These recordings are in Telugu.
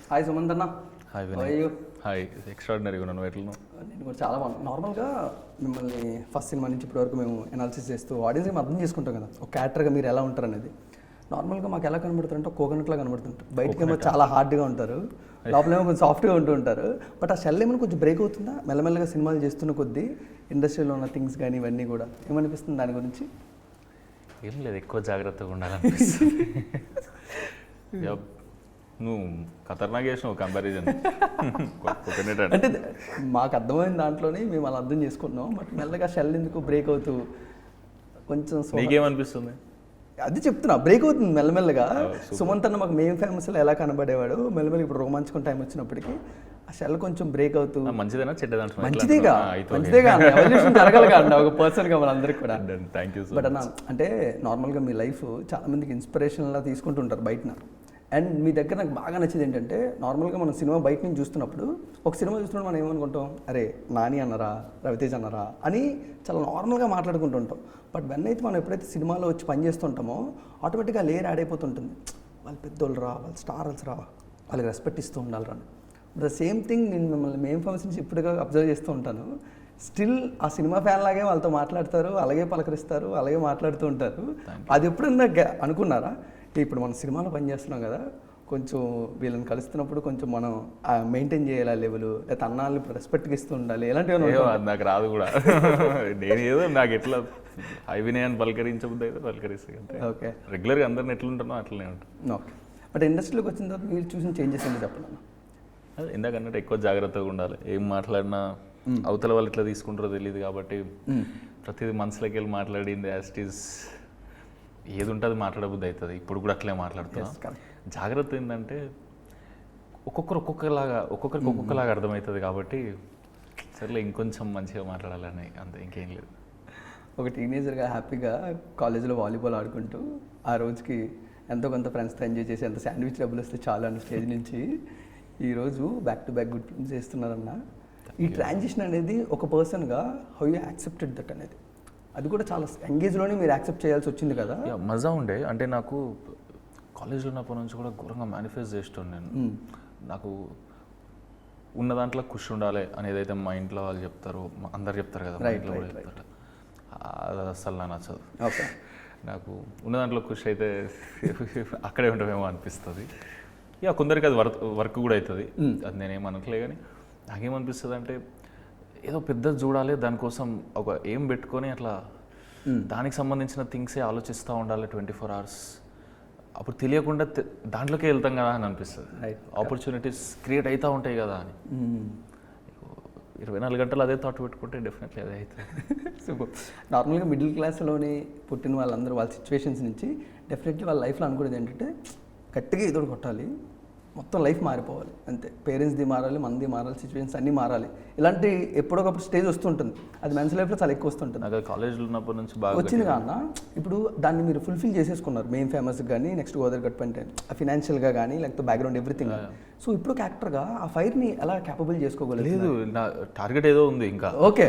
హాయ్ సుమంత్ అన్న. హాయ్ వినయ్. హాయ్. ఎక్స్ట్రాడినరీగా ఉన్నాను ఎట్లా? నేను కూడా చాలా బాగున్నాను. నార్మల్గా మిమ్మల్ని ఫస్ట్ సినిమా నుంచి ఇప్పటివరకు మేము అనాలిసిస్ చేస్తూ ఆడియన్స్కి మేము అర్థం చేసుకుంటాం కదా, ఒక క్యారెక్టర్గా మీరు ఎలా ఉంటారు అనేది. నార్మల్గా మాకు ఎలా కనబడుతుంటే కోకోనట్లా కనబడుతుంటారు. బయటకేమో చాలా హార్డ్గా ఉంటారు, లోపలేమో కొంచెం సాఫ్ట్గా ఉంటూ ఉంటారు. బట్ ఆ షెల్ ఏమైనా కొంచెం బ్రేక్ అవుతుందా మెల్లమెల్లగా సినిమాలు చేస్తున్న కొద్దీ? ఇండస్ట్రీలో ఉన్న థింగ్స్ కానీ ఇవన్నీ కూడా ఏమనిపిస్తుంది దాని గురించి? ఏం లేదు, ఎక్కువ జాగ్రత్తగా ఉండాలనిపిస్తుంది. నువ్వు ఖతర్నాక్ చేసినావు కంపారిజన్. అంటే మాకు అర్థమైన దాంట్లోనే మేము అలా అర్థం చేసుకున్నాం. బట్ మెల్లగా షెల్ ఎందుకు బ్రేక్ అవుతూ కొంచెం నీకేమనిపిస్తుంది? అది చెప్తున్నా, బ్రేక్ అవుతుంది మెల్లమెల్లగా. సుమంత్ అన్న మాకు మెయిన్ ఫేమస్లో ఎలా కనబడేవాడు, మెల్లమెల్ల ఇప్పుడు రోమాంచకం టైం వచ్చినప్పటికీ ఆ షెల్ కొంచెం బ్రేక్ అవుతూ. మంచిదేనా చెడ్డదా? మంచిదేగా, మంచిదేగా ఎవల్యూషన్ జరగాలి కదా ఒక పర్సన్గా మనందరికీ కూడా. Thank you. బట్ అన్న అంటే నార్మల్గా మీ లైఫ్ చాలా మందికి ఇన్స్పిరేషన్లా తీసుకుంటుంటారు బయటన. అండ్ మీ దగ్గర నాకు బాగా నచ్చేది ఏంటంటే, నార్మల్గా మనం సినిమా బయట నుంచి చూస్తున్నప్పుడు, ఒక సినిమా చూస్తున్నప్పుడు మనం ఏమనుకుంటాం, అరే నాని అన్నారా, రవితేజ్ అన్నారా అని చాలా నార్మల్గా మాట్లాడుకుంటుంటాం. బట్ వెన్నైతే మనం ఎప్పుడైతే సినిమాలో వచ్చి పని చేస్తుంటామో ఆటోమేటిక్గా లేయర్ యాడ్ అయిపోతుంటుంది. వాళ్ళు పెద్దోళ్ళు రా, వాళ్ళు స్టార్స్ రా, వాళ్ళకి రెస్పెక్ట్ ఇస్తూ ఉండాలి రా. ద సేమ్ థింగ్ నేను మిమ్మల్ని మేము ఫేమస్ నుంచి ఇప్పుడుగా అబ్జర్వ్ చేస్తూ ఉంటాను. స్టిల్ ఆ సినిమా ఫ్యాన్ లాగే వాళ్ళతో మాట్లాడతారు, అలాగే పలకరిస్తారు, అలాగే మాట్లాడుతూ ఉంటారు. అది ఎప్పుడన్నా అనుకున్నారా, ఇప్పుడు మనం సినిమాలో పనిచేస్తున్నాం కదా, కొంచెం వీళ్ళని కలుస్తున్నప్పుడు కొంచెం మనం మెయింటైన్ చేయాలి ఆ లెవెల్, లేకపోతే అన్నాళ్ళని రెస్పెక్ట్గా ఇస్తూ ఉండాలి, ఇలాంటివి నాకు రాదు కూడా. నేను ఏదో నాకు ఎట్లా వినయ్ అని పలకరించబుద్ది అయితే పలకరిస్తాయి అంతే. ఓకే, రెగ్యులర్గా అందరిని ఎట్లుంటానో అట్లనే ఉంటాను. ఓకే. బట్ ఇండస్ట్రీలోకి వచ్చిన తర్వాత మీరు చూసిన చేంజెస్ ఏంటి చెప్పండి. అదే ఇందాకన్నట్టు ఎక్కువ జాగ్రత్తగా ఉండాలి. ఏం మాట్లాడినా అవతల వాళ్ళు ఎట్లా తీసుకుంటారో తెలియదు కాబట్టి ప్రతిదీ మనసులోకి వెళ్ళి మాట్లాడింది యాజ్ ఇట్ ఈస్ ఏది ఉంటుంది మాట్లాడబుద్ధి అవుతుంది. ఇప్పుడు కూడా అట్లే మాట్లాడుతున్నా. జాగ్రత్త ఏంటంటే ఒక్కొక్కరికి ఒక్కొక్కలాగా అర్థమవుతుంది కాబట్టి సర్లే ఇంకొంచెం మంచిగా మాట్లాడాలని అంతే, ఇంకేం లేదు. ఒక టీనేజర్గా హ్యాపీగా కాలేజీలో వాలీబాల్ ఆడుకుంటూ ఆ రోజుకి ఎంతో కొంత ఫ్రెండ్స్తో ఎంజాయ్ చేసి ఎంత శాండ్విచ్ డబ్బులు వస్తే చాలు అన్న స్టేజ్ నుంచి ఈరోజు back to back good films చేస్తున్నారన్న. ఈ ట్రాన్సిషన్ అనేది ఒక పర్సన్గా హౌ యూ యాక్సెప్టెడ్ దట్ అనేది, అది కూడా చాలా ఎంగేజ్లోనే మీరు యాక్సెప్ట్ చేయాల్సి వచ్చింది కదా? మజా ఉండే. అంటే నాకు కాలేజ్లో ఉన్నప్పటి నుంచి కూడా ఘోరంగా మేనిఫెస్ట్ చేస్తాను నేను. నాకు ఉన్న దాంట్లో ఖుషి ఉండాలి అనేది అయితే మా ఇంట్లో వాళ్ళు చెప్తారు, అందరు చెప్తారు కదా, మా ఇంట్లో కూడా చెప్తారు. అది అసలు నాకు నచ్చదు. ఓకే, నాకు ఉన్న దాంట్లో ఖుషి అయితే అక్కడే ఉంటామేమో అనిపిస్తుంది. ఇక కొందరికి అది వర్క్ కూడా అవుతుంది, అది నేనేమనట్లే. కానీ నాకేమనిపిస్తుంది అంటే ఏదో పెద్దది చూడాలి, దానికోసం ఒక ఏం పెట్టుకొని అట్లా దానికి సంబంధించిన థింగ్సే ఆలోచిస్తూ ఉండాలి 24 hours. అప్పుడు తెలియకుండా దాంట్లోకే వెళ్తాం కదా అని అనిపిస్తుంది. ఆపర్చునిటీస్ క్రియేట్ అవుతూ ఉంటాయి కదా అని. 24 గంటలు అదే థాట్ పెట్టుకుంటే డెఫినెట్లీ అదే అవుతుంది. సూపర్. నార్మల్గా మిడిల్ క్లాస్లోని పుట్టిన వాళ్ళందరూ వాళ్ళ సిచ్యువేషన్స్ నుంచి డెఫినెట్లీ వాళ్ళ లైఫ్లో అనుకునేది ఏంటంటే గట్టిగా ఎదురు కొట్టాలి, మొత్తం లైఫ్ మారిపోవాలి అంతే. పేరెంట్స్ది మారాలి, మనది మారాలి, సిచ్యువేషన్స్ అన్నీ మారాలి. ఇలాంటి ఎప్పుడొకప్పుడు స్టేజ్ వస్తుంటుంది, అది మెన్స్ లైఫ్లో చాలా ఎక్కువ వస్తుంటుంది. నాకు కాలేజ్లో ఉన్నప్పటి నుంచి బాగా వచ్చింది కాన్న. ఇప్పుడు దాన్ని మీరు ఫుల్ఫిల్ చేసేసుకున్నారు, మెయిన్ ఫేమస్ కానీ, నెక్స్ట్ గోదావరి గట్ అంటే ఫినాన్షియల్గా కానీ, లేకపోతే బ్యాక్గ్రౌండ్ ఎవ్రీథింగ్. సో ఇప్పుడు క్యారెక్టర్గా ఆ ఫైర్ని ఎలా క్యాపబుల్ చేసుకోగలేదు? నా టార్గెట్ ఏదో ఉంది ఇంకా. ఓకే,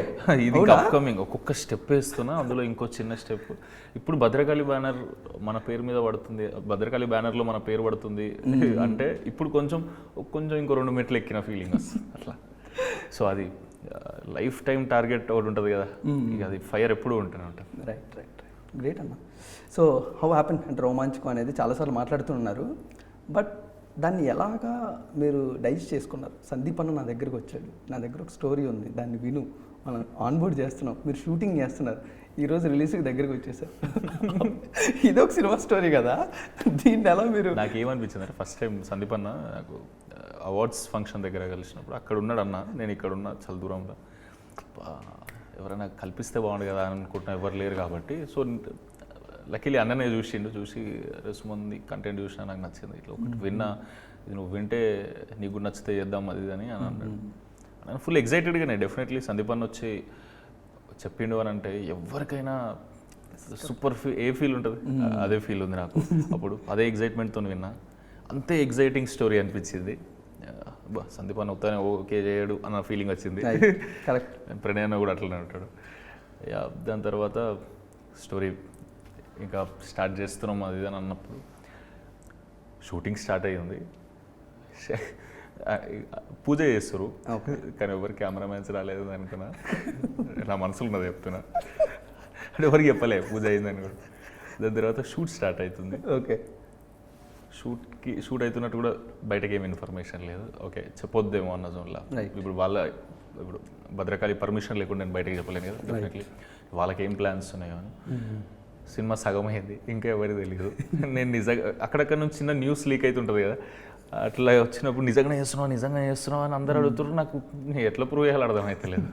ఇది అప్కమింగ్ ఒక్కొక్క స్టెప్ వేస్తున్నా, అందులో ఇంకో చిన్న స్టెప్. ఇప్పుడు భద్రకాళి బ్యానర్ మన పేరు మీద పడుతుంది, భద్రకాళి బ్యానర్లో మన పేరు పడుతుంది అంటే ఇప్పుడు కొంచెం ఇంకో 2 మెట్లు ఎక్కిన ఫీలింగ్ వస్తుంది అట్లా. సో అది లైఫ్ టైం టార్గెట్ ఒకటి ఉంటుంది కదా, ఇక అది ఫైర్ ఎప్పుడూ ఉంటూనే ఉంటుంది. రైట్ రైట్ రైట్, గ్రేట్ అన్న. సో హౌ హ్యాపెన్ అంటే రోమాంచకం అనేది చాలాసార్లు మాట్లాడుతున్నారు, బట్ దాన్ని ఎలాగా మీరు డైజెస్ట్ చేసుకున్నారు? సందీప్ అన్న నా దగ్గరకు వచ్చాడు, నా దగ్గర ఒక స్టోరీ ఉంది, దాన్ని విను, మనం ఆన్బోర్డ్ చేస్తున్నాం, మీరు షూటింగ్ చేస్తున్నారు, ఈరోజు రిలీజ్కి దగ్గరికి వచ్చేసారు. ఇదొక సినిమా స్టోరీ కదా, దీన్ని ఎలా మీరు? నాకేమనిపించింది అంటే ఫస్ట్ టైం సందీప్ అన్న నాకు అవార్డ్స్ ఫంక్షన్ దగ్గర కలిసినప్పుడు అక్కడ ఉన్నాడు అన్న, నేను ఇక్కడ ఉన్నా చాలా దూరంలో. ఎవరైనా కల్పిస్తే బాగుండు కదా అనుకుంటున్నా, ఎవరు లేరు కాబట్టి. సో లక్కీలీ అన్ననే చూసి రెస్పాంది కంటెంట్ చూసినా నాకు నచ్చింది, ఇట్లా ఒకటి విన్నా, ఇది నువ్వు వింటే నీకు నచ్చితే చేద్దాం అది అని అన్నాడు. నేను ఫుల్ ఎగ్జైటెడ్గానే డెఫినెట్లీ సందీప్ అన్న వచ్చి చెప్పిండు అని అంటే ఎవరికైనా సూపర్ ఏ ఫీల్ ఉంటుంది, అదే ఫీల్ ఉంది నాకు. అప్పుడు అదే ఎగ్జైట్మెంట్తో విన్నా, అంతే ఎగ్జైటింగ్ స్టోరీ అనిపించింది. సందీప్ అన్న వస్తానే ఓకే చేయడు అన్న ఫీలింగ్ వచ్చింది. కరెక్ట్. ప్రణయ్ అన్న కూడా అట్లనే ఉంటాడు. దాని తర్వాత స్టోరీ ఇంకా స్టార్ట్ చేస్తున్నాం అది అని అన్నప్పుడు షూటింగ్ స్టార్ట్ అయ్యింది. పూజ చేస్తారు కానీ ఎవరు కెమెరామ్యాన్స్ రాలేదు అనుకున్నా, నా మనసులో ఉన్నది చెప్తున్నా, అంటే ఎవరికి చెప్పలే పూజ అయిందని కూడా. దాని తర్వాత షూట్ స్టార్ట్ అవుతుంది. ఓకే, షూట్ అవుతున్నట్టు కూడా బయటకి ఏమి ఇన్ఫర్మేషన్ లేదు. ఓకే చెప్పొద్దేమో అన్న జోన్లో. ఇప్పుడు ఇప్పుడు భద్రకాళి పర్మిషన్ లేకుండా నేను బయటకి చెప్పలేను కదా, డెఫినెట్లీ వాళ్ళకి ఏం ప్లాన్స్ ఉన్నాయో అని. సినిమా సగం అయింది, ఇంకా ఎవరికి తెలియదు. నేను నిజంగా అక్కడక్కడ నుంచి చిన్న న్యూస్ లీక్ అవుతుంటుంది కదా, అట్లా వచ్చినప్పుడు నిజంగానే చేస్తున్నావు అని అందరూ అడుగుతారు. నాకు ఎట్లా ప్రూవ్ చేయాలో అర్థమవుతలేదు.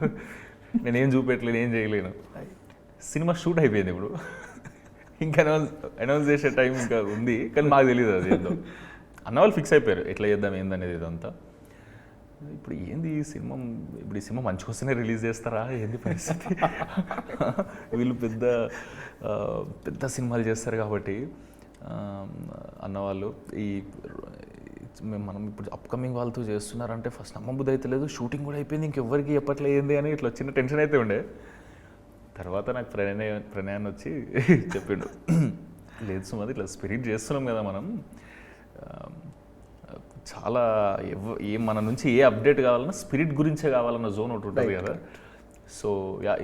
నేనేం చూపెట్టలేను, ఏం చేయలేను. సినిమా షూట్ అయిపోయింది. ఇప్పుడు ఇంకా అనౌన్స్ చేసే టైం ఇంకా ఉంది, కానీ మాకు తెలియదు అది ఏందో. అన్న వాళ్ళు ఫిక్స్ అయిపోయారు ఎట్లా చేద్దాం ఏందనేది ఇదంతా. ఇప్పుడు ఏంది ఈ సినిమా, ఇప్పుడు ఈ సినిమా మంచిగా వస్తేనే రిలీజ్ చేస్తారా ఏంది పరిస్థితి? వీళ్ళు పెద్ద పెద్ద సినిమాలు చేస్తారు కాబట్టి అన్నవాళ్ళు మనం ఇప్పుడు అప్కమింగ్ వాళ్ళతో చేస్తున్నారంటే ఫస్ట్ నమ్మబుద్ధి అయితే లేదు. షూటింగ్ కూడా అయిపోయింది, ఇంకెవ్వరికి చెప్పట్లేదు అని ఇట్లా చిన్న టెన్షన్ అయితే ఉండే. తర్వాత నాకు ప్రణయాన్ని వచ్చి చెప్పిండు, లేదు సుమది ఇట్లా స్పిరిట్ చేస్తున్నాం కదా మనం, చాలా మన నుంచి ఏ అప్డేట్ కావాలన్నా స్పిరిట్ గురించే కావాలన్న జోన్ ఒకటి ఉంటుంది కదా. సో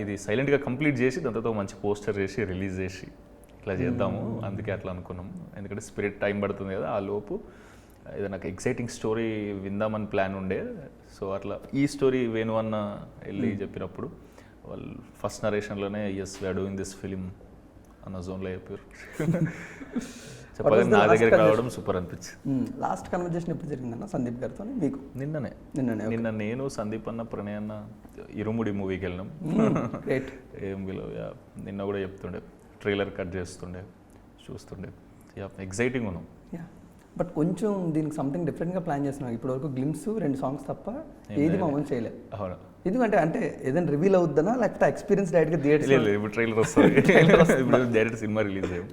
ఇది సైలెంట్గా కంప్లీట్ చేసి దాంతో మంచి పోస్టర్ చేసి రిలీజ్ చేసి ఇట్లా చేద్దాము. అందుకే అట్లా అనుకున్నాం, ఎందుకంటే స్పిరిట్ టైం పడుతుంది కదా. ఆ లోపు ఏదైనా ఎక్సైటింగ్ స్టోరీ విందామని ప్లాన్ ఉండే. సో అట్లా ఈ స్టోరీ వేణు అన్న వెళ్ళి చెప్పినప్పుడు వాళ్ళు ఫస్ట్ నరేషన్లోనే yes we're doing this film అన్న జోన్లో చెప్పారు. చెప్పగా నా దగ్గరికి రావడం సూపర్ అనిపించింది. లాస్ట్ కన్వర్జేషన్ ఎప్పుడు జరిగిందన్న సందీప్ గారితో మీకు? నిన్న నేను సందీప్ అన్న ప్రణయ్ అన్న ఇరుముడి మూవీకి వెళ్ళినాం. ఏఎంబిలో నిన్న కూడా చెప్తుండే, ట్రైలర్ కట్ చేస్తుండే, చూస్తుండే, ఎగ్జైటింగ్ ఉన్నాం. బట్ కొంచెం దీనికి సంథింగ్ డిఫరెంట్గా ప్లాన్ చేస్తున్నాం. ఇప్పటి వరకు గ్లిమ్స్ 2 సాంగ్స్ తప్ప ఏది మామూలు చేయలేదు. అవును, ఎందుకంటే అంటే ఏదైనా రివీల్ అవుద్దనా లేకపోతే ఎక్స్పీరియన్స్ డైరెక్ట్గా థియేటర్? లేదు, ఇప్పుడు ట్రైలర్ వస్తుంది. ఇప్పుడు డైరెక్ట్ సినిమా రిలీజ్ అయ్యాం.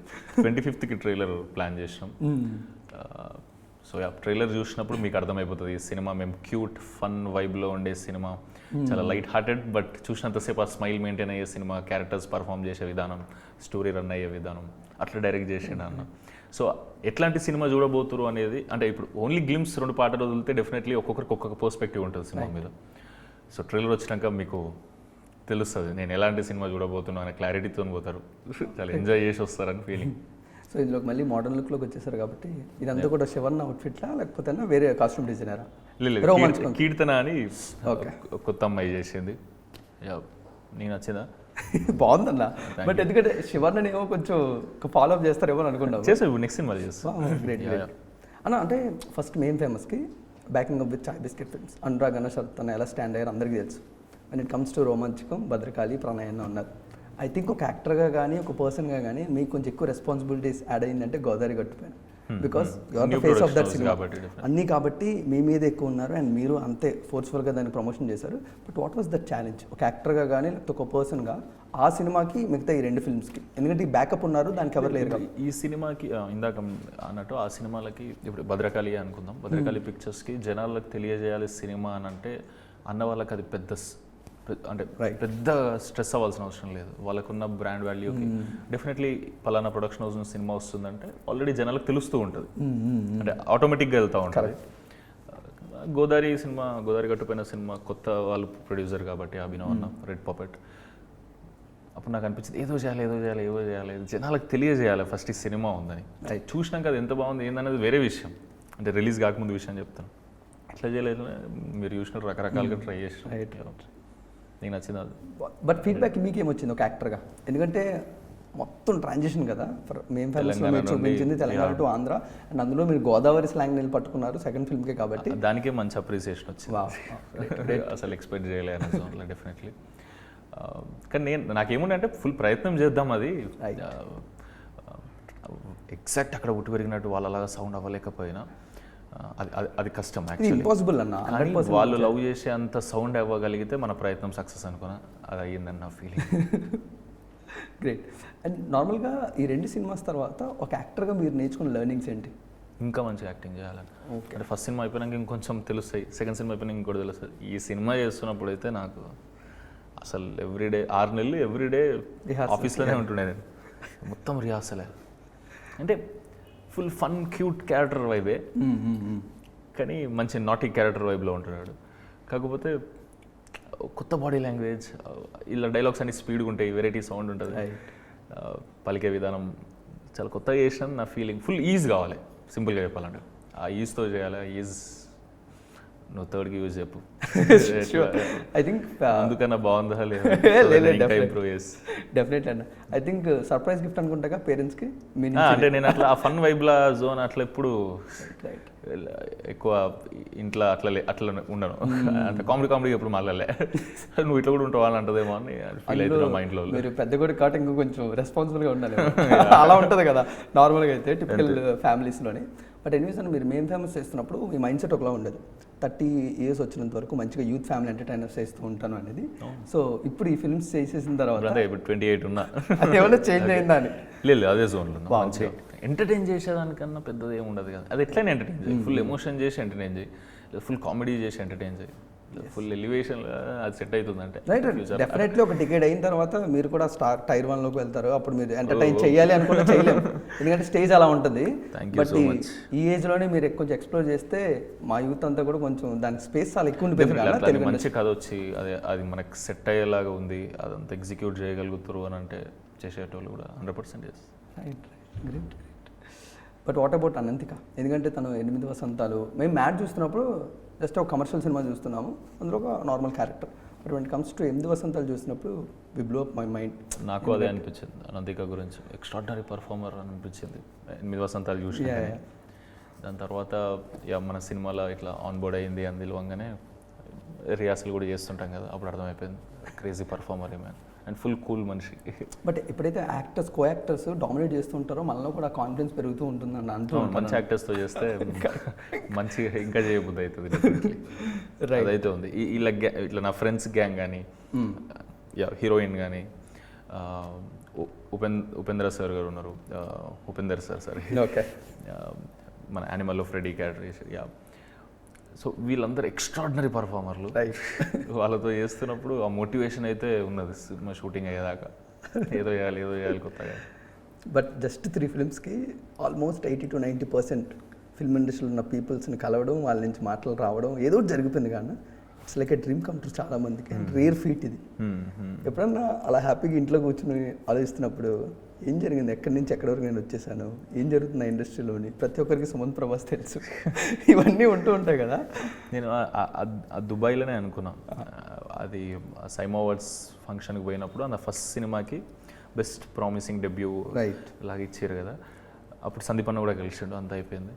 25th ట్రైలర్ ప్లాన్ చేసినాం. సో ట్రైలర్ చూసినప్పుడు మీకు అర్థమైపోతుంది ఈ సినిమా మేము క్యూట్ ఫన్ వైబ్లో ఉండే సినిమా, చాలా లైట్ హార్టెడ్ బట్ చూసినంతసేపు ఆ స్మైల్ మెయింటైన్ అయ్యే సినిమా, క్యారెక్టర్స్ పర్ఫామ్ చేసే విధానం, స్టోరీ రన్ అయ్యే విధానం అట్లా డైరెక్ట్ చేసిండు అన్న. సో ఎట్లాంటి సినిమా చూడబోతురు అనేది, అంటే ఇప్పుడు ఓన్లీ గ్లిమ్స్ 2 పాటలు వదిలితే డెఫినెట్లీ ఒక్కొక్కరికి ఒక్కొక్క పర్స్పెక్టివ్ ఉంటుంది సినిమా మీద. సో ట్రైలర్ వచ్చినాక మీకు తెలుస్తుంది నేను ఎలాంటి సినిమా చూడబోతున్నా అనే క్లారిటీతో పోతారు, చాలా ఎంజాయ్ చేసి వస్తారని ఫీలింగ్. సో ఇందులోకి మళ్ళీ మోడర్న్ లుక్లోకి వచ్చేసారు కాబట్టి ఇదంతా కూడా శివన్న అవుట్ఫిట్లా లేకపోతే వేరే కాస్ట్యూమ్ డిజైనరా? లేదు, కీర్తన అని కొత్త అమ్మాయి చేసింది. నీకు నచ్చిందా? బాగుందన్న. బట్ ఎందుకంటే శివర్ణని ఏమో కొంచెం ఫాలో అప్ చేస్తారేమో అనుకున్నాను. చేసావు, నెక్స్ట్ సినిమా చేస్తాం. గ్రేట్ అన్న. అంటే ఫస్ట్ మెయిన్ ఫేమస్కి backing up with Chai biscuit films, Anurag అన్న శరత్ అన్న ఎలా స్టాండ్ అయ్యారు అందరికీ తెలుసు. And it comes to Romanchakam, Bhadrakali, ప్రణయన్న ఉన్నారు. ఐ థింక్ ఒక యాక్టర్గా కానీ ఒక పర్సన్గా కానీ మీకు కొంచెం ఎక్కువ రెస్పాన్సిబిలిటీస్ యాడ్ అయిందంటే గోదావరి గట్టుపైన, because you're the face of that cinema అన్నీ కాబట్టి మీ మీద ఎక్కువ ఉన్నారు అండ్ మీరు అంతే ఫోర్స్ఫుల్గా దాన్ని ప్రమోషన్ చేశారు. But what was that challenge ఒక యాక్టర్గా కానీ లేకపోతే ఒక పర్సన్గా ఆ సినిమాకి మిగతా ఈ 2 ఫిల్మ్స్కి? ఎందుకంటే ఈ బ్యాకప్ ఉన్నారు, దానికి ఎవరు లేరు. ఈ సినిమాకి ఇందాక అన్నట్టు ఆ సినిమాలకి ఇప్పుడు భద్రకాళి అనుకుందాం, భద్రకాళి పిక్చర్స్కి జనాలకు తెలియజేయాలి సినిమా అని అంటే అన్న వాళ్ళకి అది పెద్ద అంటే పెద్ద స్ట్రెస్ అవ్వాల్సిన అవసరం లేదు. వాళ్ళకున్న బ్రాండ్ వాల్యూకి డెఫినెట్లీ పలానా ప్రొడక్షన్ హౌస్ నుంచి సినిమా వస్తుందంటే ఆల్రెడీ జనాలకు తెలుస్తూ ఉంటుంది, అంటే ఆటోమేటిక్గా వెళ్తూ ఉంటుంది. గోదావరి గట్టుపైన సినిమా కొత్త వాళ్ళు ప్రొడ్యూసర్ కాబట్టి అభినవ్ అన్న, రెడ్ పపెట్. అప్పుడు నాకు అనిపించింది ఏదో చేయాలి జనాలకు తెలియజేయాలి ఫస్ట్ ఈ సినిమా ఉందని. చూసినాక అది ఎంత బాగుంది ఏందనేది వేరే విషయం, అంటే రిలీజ్ కాకముందు విషయం చెప్తాను. ఎట్లా చేయలేదు మీరు చూసినట్టు రకరకాలుగా ట్రై చేసిన. నీకు నచ్చింది అది. బట్ ఫీడ్బ్యాక్ మీకేమొచ్చింది ఒక యాక్టర్గా? ఎందుకంటే మొత్తం ట్రాన్సిషన్ కదా, మేము ఫైనల్స్లో మీరు చూపించింది తెలంగాణ టు ఆంధ్ర, అండ్ అందులో మీరు గోదావరి స్లాంగ్ నిల్ పట్టుకున్నారు సెకండ్ ఫిల్మ్కే కాబట్టి దానికే మంచి అప్రిసియేషన్ వచ్చింది. అసలు ఎక్స్పెక్ట్ చేయలేదు డెఫినెట్లీ. కానీ నాకేముండే అంటే ఫుల్ ప్రయత్నం చేద్దాం, అది ఎగ్జాక్ట్ అక్కడ ఉట్టి పెరిగినట్టు వాళ్ళలాగా సౌండ్ అవ్వలేకపోయినా అది కష్టం యాక్చువల్లీ, ఇంపాసిబుల్ అన్న. వాళ్ళు లవ్ చేసే అంత సౌండ్ అవ్వగలిగితే మన ప్రయత్నం సక్సెస్ అనుకున్నా, అది అయ్యిందని నా ఫీలింగ్. గ్రేట్. అండ్ నార్మల్గా ఈ 2 సినిమాస్ తర్వాత ఒక యాక్టర్గా మీరు నేర్చుకున్న లెర్నింగ్స్ ఏంటి? ఇంకా మంచిగా యాక్టింగ్ చేయాలని. అంటే ఫస్ట్ సినిమా అయిపోయినాక ఇంకొంచెం తెలుస్తాయి, సెకండ్ సినిమా అయిపోయినాక ఇంకోటి తెలుస్తుంది. ఈ సినిమా చేస్తున్నప్పుడు అయితే నాకు అసలు ఎవ్రీడే 6 నెలలు ఎవ్రీడే ఆఫీస్లోనే ఉంటుండే నేను, మొత్తం రిహార్సలే. అంటే ఫుల్ ఫన్ క్యూట్ క్యారెక్టర్ వైబే, కానీ మంచి నాటీ క్యారెక్టర్ వైబ్లో ఉంటాడు. కాకపోతే కొత్త బాడీ లాంగ్వేజ్, ఇలా డైలాగ్స్ అన్ని స్పీడ్గా ఉంటాయి, వెరైటీ సౌండ్ ఉంటుంది, పలికే విధానం చాలా కొత్తగా చేసిన నా ఫీలింగ్. ఫుల్ ఈజ్ కావాలి, సింపుల్గా చెప్పాలంటే ఆ ఈజ్తో చేయాలి. ఈజ్ నువ్వు థర్డ్కి యూజ్ చెప్పు. ఐ థింక్ అందుకన్నా బాగుందా లేదా ఇంప్రూవ్ చేసి డెఫినెట్లీ అన్న. ఐ థింక్ సర్ప్రైజ్ గిఫ్ట్ అనుకుంటా పేరెంట్స్కి మీ అంటే నేను అట్లా ఆ ఫన్ వైబ్లా జోన్ అట్లా ఎప్పుడు ఎక్కువ ఇంట్లో అట్లా ఉండను. అంటే కామెడీ ఎప్పుడు మళ్ళలే నువ్వు ఇట్లా కూడా ఉంటావు అని అంటదేమో అని ఫీల్ అవుతున్నా మా ఇంట్లో. మీరు పెద్ద కూడా కాబట్టి ఇంకా కొంచెం రెస్పాన్సిబుల్గా ఉండాలి అలా ఉంటుంది కదా నార్మల్గా అయితే టిపికల్ ఫ్యామిలీస్లోని. బట్ ఎనీవేస్ అన్న, మీరు మేము ఫేమస్ చేస్తున్నప్పుడు మీ మైండ్ సెట్ ఒకలా ఉండదు. 30 years వచ్చినంత వరకు మంచిగా యూత్ ఫ్యామిలీ ఎంటర్టైనర్స్ చేస్తూ ఉంటాను అనేది. సో ఇప్పుడు ఈ ఫిల్మ్స్ చేసేసిన తర్వాత ఇప్పుడు 28 ఉన్నా ఏమైనా చేంజ్ అయిందా అని? లేదు, అదే జోన్లో మంచిగా ఎంటర్టైన్ చేసేదానికన్నా పెద్దది ఏమి ఉండదు కదా. అది ఎట్లయినా ఎంటర్టైన్ చేయి, ఫుల్ ఎమోషన్ చేసి ఎంటర్టైన్ చేయి, ఫుల్ కామెడీ చేసి ఎంటర్టైన్ చేయి, ఫుల్ ఎలివేషన్ అది సెట్ అవుతుంది అంటే. రైట్, డెఫినెట్లీ ఒక టికెట్ అయిన తర్వాత మీరు కూడా టైర్ 1లోకి వెళ్తారు. అప్పుడు మీరు ఎంటర్టైన్ చేయాలి అనుకుంటే చేయలేము, ఎందుకంటే స్టేజ్ అలా ఉంటుంది. బట్ ఈ ఏజ్లోనే మీరు కొంచెం ఎక్స్ప్లోర్ చేస్తే మా యూత్ అంతా కూడా కొంచెం దానికి స్పేస్ చాలా ఎక్కువ ఉంటుంది. మంచి కథ వచ్చి అది మనకి సెట్ అయ్యేలాగా ఉంది, అదంతా ఎగ్జిక్యూట్ చేయగలుగుతారు అని అంటే చేసేటోళ్ళు కూడా 100%. Right, great. But what about Ananthika? ఎందుకంటే తను 8 వసంతాలు మేము మ్యాట్ చూస్తున్నప్పుడు జస్ట్ ఒక కమర్షియల్ సినిమా చూస్తున్నాము, అందులో ఒక normal character. But when comes to 8 వసంతాలు చూసినప్పుడు వి బ్లో అప్ మై మైండ్. నాకు అదే అనిపించింది అనంతిక గురించి, ఎక్స్ట్రాడినరీ పర్ఫార్మర్ అనిపించింది 8 వసంతాలు చూసి. దాని తర్వాత మన సినిమాలో ఇట్లా ఆన్ బోర్డ్ అయింది అని తెలియగానే రిహార్సల్ కూడా చేస్తుంటాం కదా, అప్పుడు అర్థమైపోయింది క్రేజీ పర్ఫార్మర్ ఏమైనా అండ్ ఫుల్ కూల్ మనిషి. బట్ ఎప్పుడైతే యాక్టర్స్ కో యాక్టర్స్ డామినేట్ చేస్తుంటారో మనలో కూడా కాన్ఫిడెన్స్ పెరుగుతూ ఉంటుందని అంటూ మంచి యాక్టర్స్తో చేస్తే మంచిగా ఇంకా చేయబుద్ధి అవుతుంది. అదైతే ఉంది. ఇట్లా నా ఫ్రెండ్స్ గ్యాంగ్ కానీ, హీరోయిన్ కానీ, ఉపేంద్ర సార్ గారు ఉన్నారు, ఉపేందర్ సార్ సారీ, ఓకే, మన యానిమల్లో ఫ్రెడీ క్యారెక్టర్. సో వీళ్ళందరూ ఎక్స్ట్రాడినరీ పర్ఫార్మర్లు. వాళ్ళతో చేస్తున్నప్పుడు ఆ మోటివేషన్ అయితే ఉన్నది సినిమా షూటింగ్ అయ్యేదాకా, ఏదో చేయాలి కొత్తగా. బట్ జస్ట్ 3 ఫిల్మ్స్కి ఆల్మోస్ట్ 80 to 90% ఫిల్మ్ ఇండస్ట్రీలో ఉన్న పీపుల్స్ని కలవడం, వాళ్ళ నుంచి మాటలు రావడం ఏదో జరిగిపోయింది. కానీ it's like A dream come true చాలా మందికి, రేర్ ఫీట్ ఇది. ఎప్పుడన్నా అలా హ్యాపీగా ఇంట్లో కూర్చొని ఆలోచిస్తున్నప్పుడు ఏం జరిగింది, ఎక్కడి నుంచి ఎక్కడి వరకు నేను వచ్చేసాను, ఏం జరుగుతుంది ఆ ఇండస్ట్రీలోని, ప్రతి ఒక్కరికి సుమంత్ ప్రభాస్ తెలుసు, ఇవన్నీ ఉంటూ ఉంటాయి కదా. నేను దుబాయ్లోనే అనుకున్నా, అది సైమా అవార్డ్స్ ఫంక్షన్కి పోయినప్పుడు ఆ ఫస్ట్ సినిమాకి బెస్ట్ ప్రామిసింగ్ డెబ్యూ లాగా ఇచ్చారు కదా, అప్పుడు సందీప్ అన్న కూడా కలిసిండు, అంత అయిపోయింది.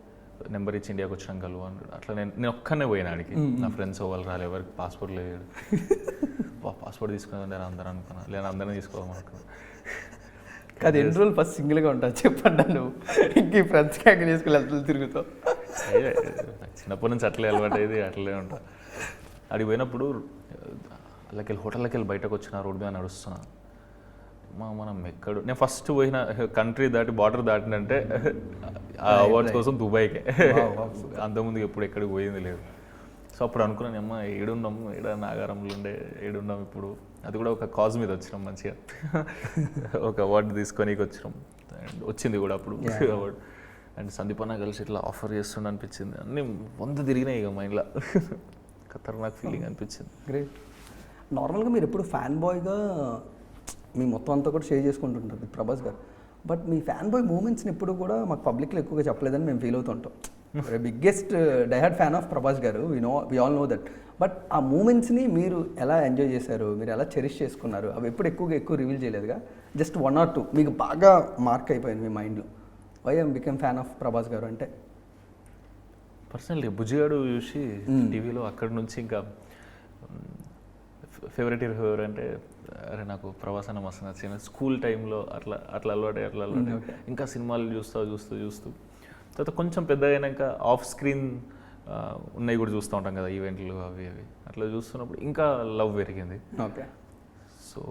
నెంబర్ ఇచ్చి ఇండియాకి వచ్చినాం కలువ అని అట్లా నేను ఒక్కనే పోయినా ఆడికి. నా ఫ్రెండ్స్ వాళ్ళు రాలేదు, ఎవరికి పాస్పోర్ట్ లేదు. పాస్పోర్ట్ తీసుకుని అందరూ అనుకున్నా, లేదా అందరినీ తీసుకోదాం అనుకున్నా. అది ఎన్ని రోజులు ఫస్ట్ సింగిల్గా ఉంటావు చెప్పండి నువ్వు, ఇంక ఈ ఫ్రెండ్స్ క్యాక్ తీసుకుని వెళ్తాను తిరుగుతావు. చిన్నప్పటి నుంచి అట్లే అలవాటు అయ్యేది, అట్లే ఉంటా. అడిగి పోయినప్పుడు హోటల్లోకి వెళ్ళి బయటకు వచ్చిన రోడ్డు మీద నడుస్తున్నా, మనం నేను ఫస్ట్ పోయిన కంట్రీ దాటి బార్డర్ దాటినంటే ఆ అవార్డ్స్ కోసం దుబాయ్కే, అంతకుముందు ఎప్పుడు ఎక్కడికి పోయింది లేదు. సో అప్పుడు అనుకున్నాను, అమ్మ ఏడున్నాము, నాగారంలో ఉండే ఏడున్నాం ఇప్పుడు, అది కూడా ఒక కాజ్ మీద వచ్చినాం, మంచిగా ఒక అవార్డు తీసుకొని వచ్చినాం, అండ్ వచ్చింది కూడా అప్పుడు అవార్డు. అండ్ సందీప్ అన్న కలిసి ఇట్లా ఆఫర్ చేస్తుండ అనిపించింది, అన్నీ 100 తిరిగినాయి ఇక మైండ్లో, ఖతర్నాక్ ఫీలింగ్ అనిపించింది. గ్రేట్. నార్మల్గా మీరు ఎప్పుడు ఫ్యాన్ బాయ్గా మీ మొత్తం అంతా కూడా షేర్ చేసుకుంటుంటారు ప్రభాస్ గారు, బట్ మీ ఫ్యాన్ బాయ్ మూమెంట్స్ని ఎప్పుడు కూడా మాకు పబ్లిక్లో ఎక్కువగా చెప్పలేదని మేము ఫీల్ అవుతుంటాం. Biggest diehard fan of Prabhas గారు, we all know that. But ఆ మూమెంట్స్ని మీరు ఎలా ఎంజాయ్ చేశారు, మీరు ఎలా చెరిష్ చేసుకున్నారు, అవి ఎప్పుడు ఎక్కువ రివీల్ చేయలేదుగా, జస్ట్ 1 or 2 మీకు బాగా మార్క్ అయిపోయింది మీ మైండ్లో, why I'm become fan of Prabhas గారు అంటే? పర్సనల్లీ బుజ్జిగాడు చూసి టీవీలో అక్కడి నుంచి ఇంకా ఫేవరెట్ హీరో అంటే అరే నాకు ప్రభాస్ అన్న మస్తు నచ్చింది. స్కూల్ టైంలో అట్లా అలవాటే ఇంకా సినిమాలు చూస్తూ తర్వాత కొంచెం పెద్దగా అయినాక ఆఫ్ స్క్రీన్ ఉన్నాయి కూడా చూస్తూ ఉంటాం కదా, ఈవెంట్లు అవి అట్లా చూస్తున్నప్పుడు ఇంకా లవ్ పెరిగింది. ఓకే. సో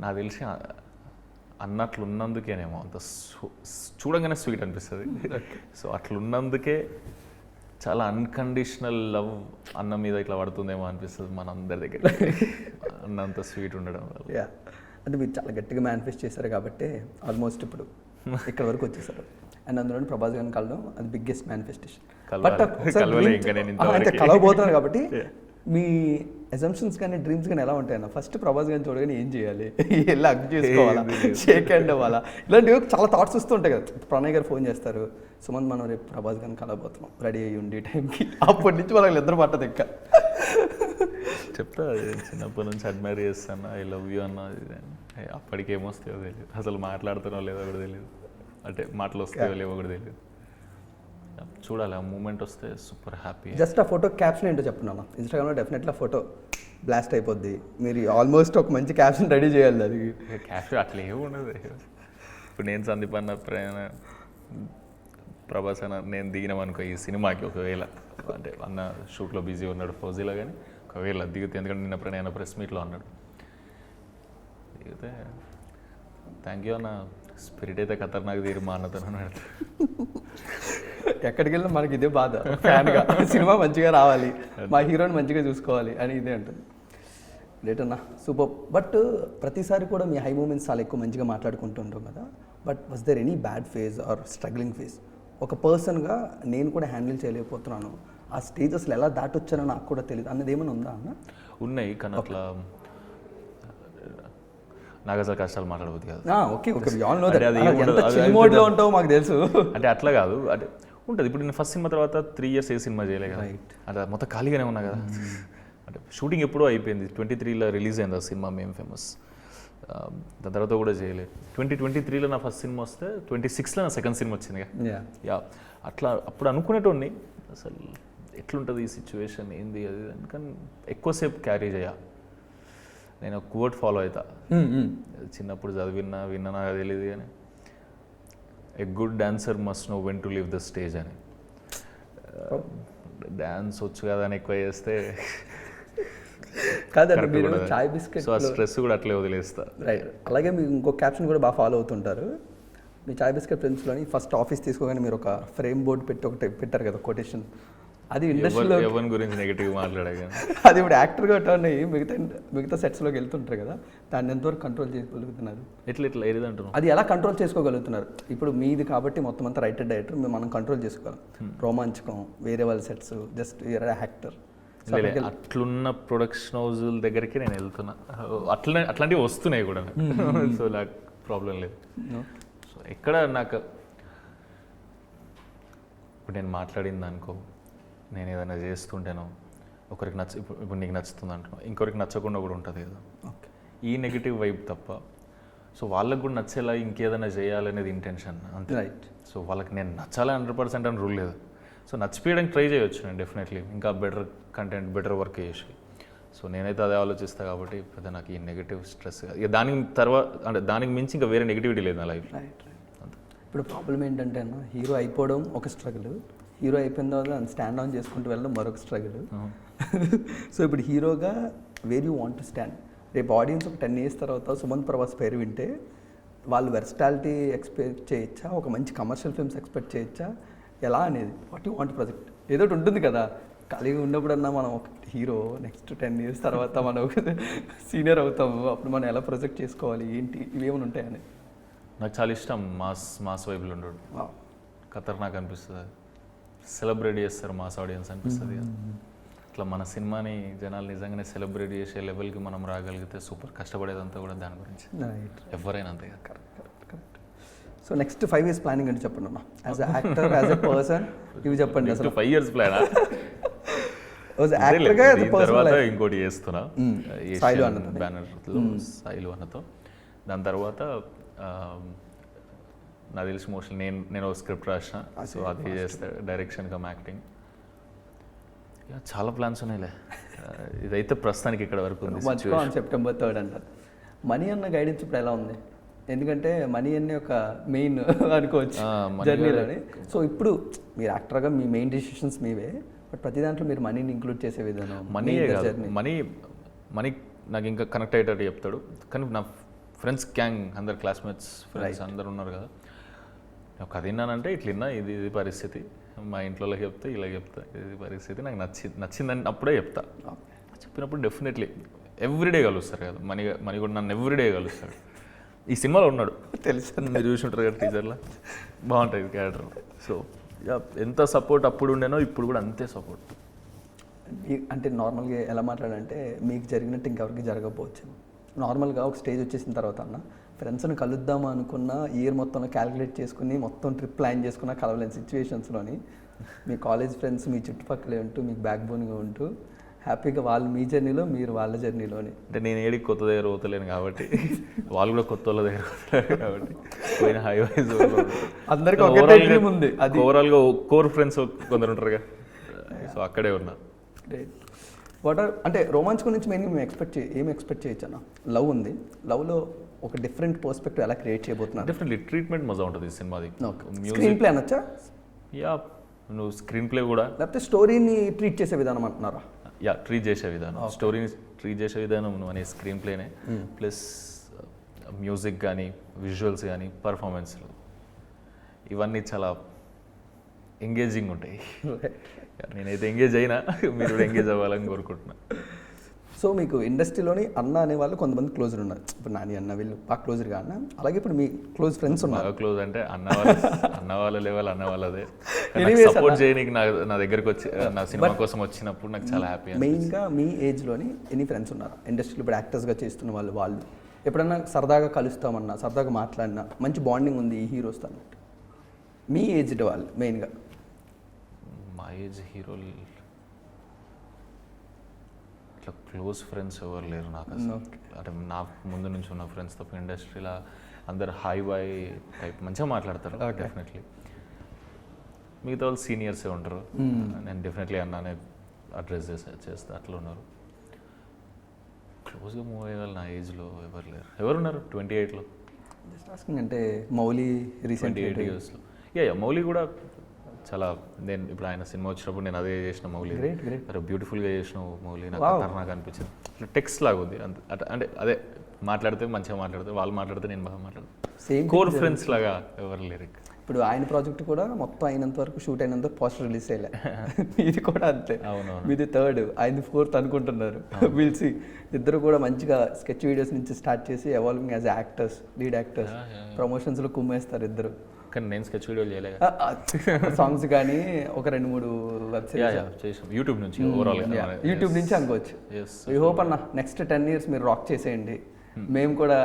నాకు తెలిసి అన్నట్లున్నందుకేనేమో అంత చూడంగానే స్వీట్ అనిపిస్తుంది. సో అట్లున్నందుకే చాలా అన్కండిషనల్ లవ్ అన్న మీద ఇట్లా పడుతుందేమో అనిపిస్తుంది మనందరి దగ్గర, అన్నంత స్వీట్ ఉండడం వల్ల. అంటే మీరు చాలా గట్టిగా మేనిఫెస్ట్ చేశారు కాబట్టి ఆల్మోస్ట్ ఇప్పుడు ఇక్కడ వరకు వచ్చేసారు. అండ్ అందులో ప్రభాస్ గారిని కలడం అది బిగ్గెస్ట్ మేనిఫెస్టేషన్. కలవలే ఇంకా నేను అంటే ఇంతవరకు. కలవబోతున్నారు కాబట్టి మీ అజంప్షన్స్ కానీ డ్రీమ్స్ కానీ ఎలా ఉంటాయన్న? ఫస్ట్ ప్రభాస్ గారిని చూడగానే ఏం చేయాలి, వెళ్ళి అగ్ చేసుకోవాలా, షేక్ హ్యాండ్ అవ్వాలా, ఇలాంటివి చాలా థాట్స్ వస్తూ ఉంటాయి కదా. ప్రణయ్ గారు ఫోన్ చేస్తారు, సుమంత్ మనం రేపు ప్రభాస్ గారిని కలవబోతున్నాం, రెడీ అయ్యి ఉండి టైంకి. అప్పటి నుంచి వాళ్ళకి ఇద్దరు పట్టదు ఇంకా. చెప్తా చిన్నప్పటి నుంచి అడ్మైర్ చేస్తాను, ఐ లవ్ యూ అన్న. అప్పటికి ఏమొస్తాయో తెలియదు, అసలు మాట్లాడుతున్నో లేదో కూడా తెలియదు, అంటే మాటలు వస్తాయో లేవో కూడా తెలియదు. చూడాలి, ఆ మూమెంట్ వస్తే సూపర్ హ్యాపీ. జస్ట్ ఆ ఫోటో క్యాప్షన్ ఏంటో చెప్తున్నాను. ఇన్స్టాగ్రామ్లో డెఫినెట్లీ ఆ ఫోటో బ్లాస్ట్ అయిపోద్ది. మీరు ఆల్మోస్ట్ ఒక మంచి క్యాప్షన్ రెడీ చేయాలి. అది క్యాప్షన్ అట్లా ఏమి ఉండదు. ఇప్పుడు నేను సందీప్ అన్న ప్రభాస్ అన్న నేను దిగినాం అనుకో ఈ సినిమాకి, ఒకవేళ అంటే అన్న షూట్లో బిజీ ఉన్నాడు ఫౌజీలో, కానీ ఒకవేళ దిగితే, ఎందుకంటే నిన్న ప్రణయ్ ప్రెస్ మీట్లో అన్నాడు, దిగితే థ్యాంక్ యూ అన్న, స్పిరిట్ అయితే ఖతర్నాక్ తీరు మా అన్నతో అన్నాడు. ఎక్కడికి వెళ్ళినా మనకి ఇదే బాధ, ఫ్యాన్గా సినిమా మంచిగా రావాలి, మా హీరోని మంచిగా చూసుకోవాలి అని ఇదే ఉంటుంది. గ్రేట్ అన్న, సూపర్. బట్ ప్రతిసారి కూడా మీ హై మూమెంట్స్ చాలా ఎక్కువ మంచిగా మాట్లాడుకుంటుంటాం కదా. But was there any bad phase or struggling phase? ఒక పర్సన్గా నేను కూడా హ్యాండిల్ చేయలేకపోతున్నాను, ఆ స్టేజ్ అసలు ఎలా దాటొచ్చానో నాకు కూడా తెలియదు అన్నది ఏమైనా ఉందా అన్న? ఉన్నాయి, కానీ అట్లా నాకు అసలు కష్టాలు మాట్లాడబోద్దు కాదు. ఓకే ఓకే, మోడ్లో ఉంటావు మాకు తెలుసు. అంటే అట్లా కాదు, అంటే ఉంటుంది. ఇప్పుడు నేను ఫస్ట్ సినిమా తర్వాత 3 years ఏ సినిమా చేయలే కదా, అంటే మొత్తం ఖాళీగానే ఉన్నా కదా. అంటే షూటింగ్ ఎప్పుడో అయిపోయింది, 23లో రిలీజ్ అయింది ఆ సినిమా మేం ఫేమస్. దాని తర్వాత కూడా చేయలేదు. 2023లో నా ఫస్ట్ సినిమా వస్తే 26లో నా సెకండ్ సినిమా వచ్చింది కదా. యా, అట్లా అప్పుడు అనుకునేటోడిని అసలు ఎట్లుంటుంది ఈ సిచ్యువేషన్ ఏంది అది, అందుకని ఎక్కువసేపు క్యారీ చేయ. నేను ఒక కోట్ ఫాలో అవుతా, చిన్నప్పుడు చదివినా విన్నా నాకు తెలియదు కానీ, a good dancer must know when to leave the stage అని. డాన్స్ వచ్చు కదా అని ఎక్కువ చేస్తే కాదండి, మీరు చాయ్ బిస్కెట్, సో ఆ స్ట్రెస్ కూడా అట్లే వదిలేస్తా. రైట్. అలాగే మీరు ఇంకో క్యాప్షన్ కూడా బాగా ఫాలో అవుతుంటారు. మీ చాయ్ బిస్కెట్ ఫ్రెండ్స్లోని ఫస్ట్ ఆఫీస్ తీసుకోగానే మీరు ఒక ఫ్రేమ్ బోర్డ్ పెట్టి ఒకటి పెట్టారు కదా, కొటేషన్. అది ఇండస్ట్రీలో ఎవరి గురించి నెగిటివ్ మాట్లాడే కానీ అది ఇప్పుడు యాక్టర్గా టర్న్ అయ్యి మిగతా సెట్స్లోకి వెళ్తుంటారు కదా, దాన్ని ఎంతవరకు కంట్రోల్ చేసుకోగలుగుతున్నారు? ఎట్లా ఏది అంటున్నాను, అది ఎలా కంట్రోల్ చేసుకోగలుగుతున్నారు? ఇప్పుడు మీది కాబట్టి మొత్తం అంతా రైటర్ డైరెక్టర్, మనం కంట్రోల్ చేసుకోగలం. రోమాంచకం, వేరే వాళ్ళ సెట్స్, జస్ట్ యాక్టర్, అట్లున్న ప్రొడక్షన్ హౌజుల దగ్గరికి నేను వెళ్తున్నా, అట్లాంటివి వస్తున్నాయి కూడా. సో నాకు ప్రాబ్లం లేదు. సో ఎక్కడ నాకు ఇప్పుడు నేను మాట్లాడింది అనుకో, నేను ఏదైనా చేస్తుంటేనో ఒకరికి ఇప్పుడు నీకు నచ్చుతుంది అంటున్నావు, ఇంకొకరికి నచ్చకుండా కూడా ఉంటుంది కదా. ఈ నెగిటివ్ వైబ్ తప్ప. సో వాళ్ళకు కూడా నచ్చేలా ఇంకేదైనా చేయాలనేది ఇంటెన్షన్ అంతే. రైట్. సో వాళ్ళకి నేను నచ్చాలి 100% అని రూల్ లేదు. సో నచ్చిపోయడానికి ట్రై చేయొచ్చు నేను డెఫినెట్లీ, ఇంకా బెటర్ కంటెంట్, బెటర్ వర్క్ చేసి. సో నేనైతే అదే ఆలోచిస్తాను కాబట్టి పెద్ద నాకు ఈ నెగిటివ్ స్ట్రెస్ ఇక దానికి తర్వాత, అంటే దానికి మించి ఇంకా వేరే నెగిటివిటీ లేదు నా లైఫ్. Right right. ఇప్పుడు ప్రాబ్లం ఏంటంటే అన్న, హీరో అయిపోవడం ఒక స్ట్రగుల్, హీరో అయిపోయిన తర్వాత స్టాండ్ ఆన్ చేసుకుంటూ వెళ్ళడం మరొక స్ట్రగుల్. సో ఇప్పుడు హీరోగా where you want to stand? రేపు ఆడియన్స్ ఒక 10 years తర్వాత సుమంత్ ప్రభాస్ పేరు వింటే వాళ్ళు వెర్సటాలిటీ ఎక్స్పెక్ట్ చేయొచ్చా, ఒక మంచి కమర్షియల్ ఫిల్మ్స్ ఎక్స్పెక్ట్ చేయొచ్చా, ఎలా అనేది? వాట్ యూ వాంట్ ప్రాజెక్ట్ ఏదో ఒకటి ఉంటుంది కదా. ఖాళీగా ఉన్నప్పుడన్నా మనం ఒక హీరో నెక్స్ట్ 10 years తర్వాత మనం సీనియర్ అవుతాము, అప్పుడు మనం ఎలా ప్రొజెక్ట్ చేసుకోవాలి, ఏంటి, ఇవేమైనా ఉంటాయని. నాకు చాలా ఇష్టం మాస్ వైబ్లో ఉండడు. ఖతర్నాక్ అనిపిస్తుంది, సెలబ్రేట్ చేస్తారు మాస్ ఆడియన్స్ అనిపిస్తుంది. ఇట్లా మన సినిమాని జనాలు నిజంగానే సెలబ్రేట్ చేసే లెవెల్కి మనం రాగలిగితే సూపర్. కష్టపడేదంతా కూడా దాని గురించి, ఎవరైనా అంతే. Correct. So next 5 years planning అంటే చెప్పండి అమ్మా, as actor, as a person, ఇవి చెప్పండి. అసలు 5 years ప్లాన్ తర్వాత ఇంకోటి చేస్తున్నా బ్యానర్లో, సాయిలు అన్నతో. దాని తర్వాత నాకు తెలిసి మోస్ట్లీ నేను స్క్రిప్ట్ రాసిన, సో అది చేస్తే డైరెక్షన్ కమ్ యాక్టింగ్. చాలా ప్లాన్స్ ఉన్నాయిలే, ఇదైతే ప్రస్తుతానికి ఇక్కడ వరకు ఉంది. September 3rd అంటారు. మనీ అన్న గైడెన్స్ ఇప్పుడు ఎలా ఉంది? ఎందుకంటే మనీ అన్ని ఒక మెయిన్ అనుకోవచ్చు జర్నీలోని. సో ఇప్పుడు మీరు యాక్టర్గా మీ మెయిన్ డిసిషన్స్ మీవే, బట్ ప్రతి దాంట్లో మీరు మనీని ఇంక్లూడ్ చేసే విధానం, మనీ నాకు ఇంకా కనెక్ట్ అయ్యేటట్టు చెప్తాడు. కానీ నా ఫ్రెండ్స్ గ్యాంగ్ అందరు క్లాస్మేట్స్ ఫ్రెండ్స్ అందరు ఉన్నారు కదా, ఒక అది విన్నానంటే ఇట్లా విన్నా, ఇది పరిస్థితి, మా ఇంట్లోకి చెప్తే ఇలా చెప్తా, ఇది పరిస్థితి, నాకు నచ్చిందని అప్పుడే చెప్తా. చెప్పినప్పుడు డెఫినెట్లీ ఎవ్రీడే కలుస్తారు కదా, మనీ కూడా నన్ను ఎవ్రీడే కలుస్తాడు. ఈ సినిమాలో ఉన్నాడు, తెలుసు. మీరు చూసుంటారు కదా టీజర్లో, బాగుంటుంది క్యారెక్టర్. సో ఎంత సపోర్ట్ అప్పుడు ఉండేనో ఇప్పుడు కూడా అంతే సపోర్ట్. అంటే నార్మల్గా ఎలా మాట్లాడంటే మీకు జరిగినట్టు ఇంకెవరికి జరగకపోవచ్చు. నార్మల్గా ఒక స్టేజ్ వచ్చేసిన తర్వాత అన్న ఫ్రెండ్స్ని కలుద్దామా అనుకున్న ఇయర్ మొత్తంలో క్యాలిక్యులేట్ చేసుకుని మొత్తం ట్రిప్ ప్లాన్ చేసుకున్న కలవలేని సిచ్యువేషన్స్లోని మీ కాలేజ్ ఫ్రెండ్స్ మీ చుట్టుపక్కలే ఉంటూ మీకు బ్యాక్ బోన్గా ఉంటూ హ్యాపీగా వాళ్ళు మీ జర్నీలో మీరు వాళ్ళ జర్నీలోని. అంటే నేను ఏడికి కొత్త దగ్గర పోతలేను కాబట్టి వాళ్ళు కూడా కొత్త వాళ్ళ దగ్గర పోతలేరు కాబట్టి పోయిన హైవైజ్ అందరికీ ఒకటే డ్రీమ్ ఉంది. అది ఓవరాల్గా కోర్ ఫ్రెండ్స్ కొందరు ఉంటారుగా, సో అక్కడే ఉన్నా. వాట్ ఆర్ అంటే రొమాన్స్ గురించి మెయిన్గా మేము ఏం ఎక్స్పెక్ట్ చేయొచ్చు అన్న? లవ్ ఉంది, లవ్లో ఒక డిఫరెంట్ పర్స్పెక్టివ్ ఎలా క్రియేట్ చేయబోతున్నారు? డెఫినెట్లీ ట్రీట్మెంట్ మజా ఉంటుంది ఈ సినిమాది. స్క్రీన్ ప్లే అనొచ్చా? యా, నువ్వు స్క్రీన్ ప్లే కూడా, లేకపోతే స్టోరీని ట్రీట్ చేసే విధానం అంటున్నారా? యా, ట్రీట్ చేసే విధానం, స్టోరీని ట్రీట్ చేసే విధానం నువ్వు అనే స్క్రీన్ ప్లేనే, ప్లస్ మ్యూజిక్ కానీ విజువల్స్ కానీ పర్ఫార్మెన్స్లు ఇవన్నీ చాలా ఎంగేజింగ్ ఉంటాయి. నేనైతే ఎంగేజ్ అయినా, మీరు కూడా ఎంగేజ్ అవ్వాలని కోరుకుంటున్నా. సో మీకు ఇండస్ట్రీలోని అన్న అనే వాళ్ళు కొంతమంది క్లోజర్ ఉన్నారు. ఇప్పుడు నాని అన్న వీళ్ళు బాగా క్లోజర్గా అన్న, అలాగే ఇప్పుడు మీ క్లోజ్ ఫ్రెండ్స్ ఉన్నారు. బాగా క్లోజ్ అంటే అన్న వాళ్ళ లెవెల్ అన్న వాళ్ళదే. సపోర్ట్ చేయడానికి నా దగ్గరకు వచ్చి నా సినిమా కోసం వచ్చినప్పుడు నాకు చాలా హ్యాపీ. మెయిన్గా మీ ఏజ్లోని ఎన్ని ఫ్రెండ్స్ ఉన్నారు ఇండస్ట్రీలో ఇప్పుడు యాక్టర్స్గా చేస్తున్న వాళ్ళు ఎప్పుడన్నా సరదాగా కలుస్తామన్నా, సరదాగా మాట్లాడినా మంచి బాండింగ్ ఉంది ఈ హీరోస్తో అన్నట్టు మీ ఏజ్డ్ వాళ్ళు మెయిన్గా? మా ఏజ్ హీరోలు ఇట్లా క్లోజ్ ఫ్రెండ్స్ ఎవరు లేరు నాకు అసలు. అంటే నా ముందు నుంచి ఉన్న ఫ్రెండ్స్ తప్ప ఇండస్ట్రీలో అందరు హాయ్ బాయ్ టైప్ మంచిగా మాట్లాడతారు డెఫినెట్లీ. మిగతా వాళ్ళు సీనియర్సే ఉంటారు, నేను డెఫినెట్లీ అన్నానే అడ్రస్ చేస్తా అట్లా ఉన్నారు. క్లోజ్గా మూవ్ అయ్యే వాళ్ళు నా ఏజ్లో ఎవరు లేరు. ఎవరున్నారు 28లో? Just asking. అంటే మౌలి రీసెంట్ 28 ఇయర్స్లో. యా, మౌలి కూడా చాలా, నేను ఇప్పుడు ఆయన సినిమా వచ్చినప్పుడు నేను అదే చేసిన మౌలి. అరే బ్యూటిఫుల్గా చేసిన మౌలి, నాకు అనిపించింది. ఇట్లా టెక్స్ట్ లాగా ఉంది అంటే అదే మాట్లాడితే మంచిగా మాట్లాడితే, వాళ్ళు మాట్లాడితే నేను బాగా మాట్లాడతాను. సేమ్ కోర్ ఫ్రెండ్స్ లాగా ఎవరు లేరు. ఇప్పుడు ఆయన ప్రాజెక్ట్ కూడా మొత్తం అయినంత వరకు షూట్ అయినంత పోస్టర్ రిలీజ్ చేయలే. ఇది కూడా అంతే. అవునవును. మీది 3rd, ఆయనది 4th అనుకుంటున్నారు. విల్సి ఇద్దరు కూడా మంచిగా స్కెచ్ వీడియోస్ నుంచి స్టార్ట్ చేసి evolving as actors, lead actors, ప్రమోషన్స్లో కుమ్మేస్తారు ఇద్దరు. కానీ నేను స్కెచ్ వీడియోలు చేయలేదు. సాంగ్స్ కానీ ఒక 2-3 వెబ్ సిరీస్ చేసాం యూట్యూబ్ నుంచి. ఓవరాల్ యూట్యూబ్ నుంచి అనుకోవచ్చు. ఐ హోప్ అన్న నెక్స్ట్ 10 years మీరు రాక్ చేసేయండి. మేము కూడా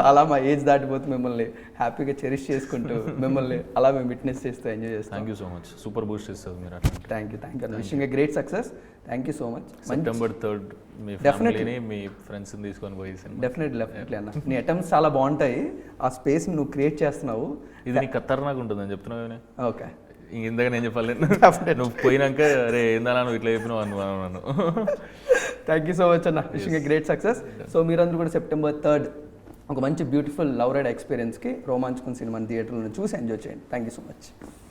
అలా మా ఏజ్ దాటిపోతే మిమ్మల్ని హ్యాపీగా చెరిష్ చేసుకుంటూ మిమ్మల్ని అలా మేము విట్నెస్ చేస్తూ ఎంజాయ్ చేస్తాం. Thank you so much. Super Boost ఇస్తుంది మీరు అట్లా. థ్యాంక్ యూ అన్న. Wishing a great success. Thank you so much. September 3rd మీ ఫ్యామిలీని మీ ఫ్రెండ్స్ని తీసుకొని పోయి డెఫినెట్లీ అన్న. నీ అటెంప్ట్స్ చాలా బాగుంటాయి. ఆ స్పేస్ నువ్వు క్రియేట్ చేస్తున్నావు. ఇది నీ ఖతర్నాక్ ఉంటుందని చెప్తున్నావు. ఓకే, ఇందాక నేను చెప్పాలి, నువ్వు పోయినాక అరే ఏందన్నా నువ్వు ఇట్లా చెప్పినావు అన్నాను. థ్యాంక్ యూ సో మచ్ అన్న. Wishing a great success. So మీరందరూ కూడా September 3rd ఒక మంచి బ్యూటిఫుల్ లవ్ రైడ్ ఎక్స్పీరియన్స్కి రోమాంచకం సినిమాని థియేటర్లో చూసి ఎంజాయ్ చేయండి. Thank you so much.